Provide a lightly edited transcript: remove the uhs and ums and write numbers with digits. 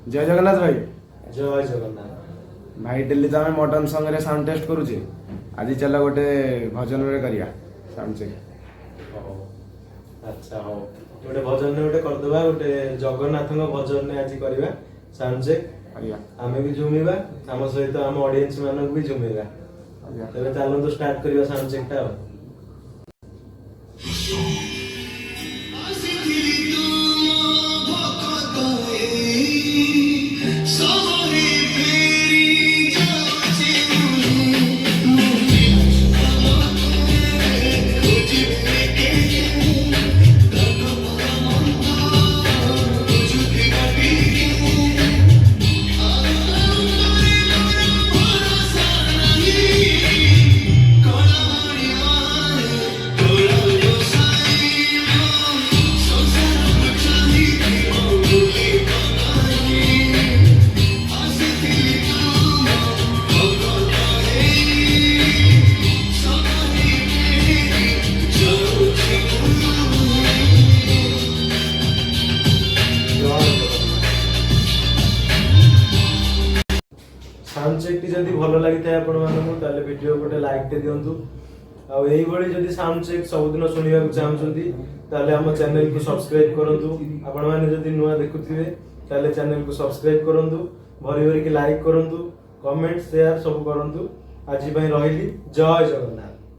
जय जगन्नाथ भाई। जय जगन्नाथ भाई डेली तो आम मटन संगे साउंड टेस्ट करुचे आज चल गोटे भजन रे करिया साउंड चेक। अच्छा हो गोटे भजन ने गोटे करदबा गोटे जगन्नाथ भजन ने आज करबा साउंड चेक करिया आमे भी झुमिबा हम सहित हम ऑडियंस मानक भी झुमिबा तबे चलो तो स्टार्ट करिया साउंड चेक टा। साउंड चेक टी जदी भलो लागि थाए आपण मानकु ताले वीडियो गोटे लाइक टे दियंतु आ एही भली जदी साउंड चेक सब दिन सुनिबा को चाहउछंती ताले हम चैनल को सब्सक्राइब करंतु आपण माने जदी नुवा देखुथिबे ताले चैनल को सब्सक्राइब करंतु भरी भरी के लाइक करंतु कमेंट शेयर सब करंतु आज पई रहिली जय जगन्नाथ।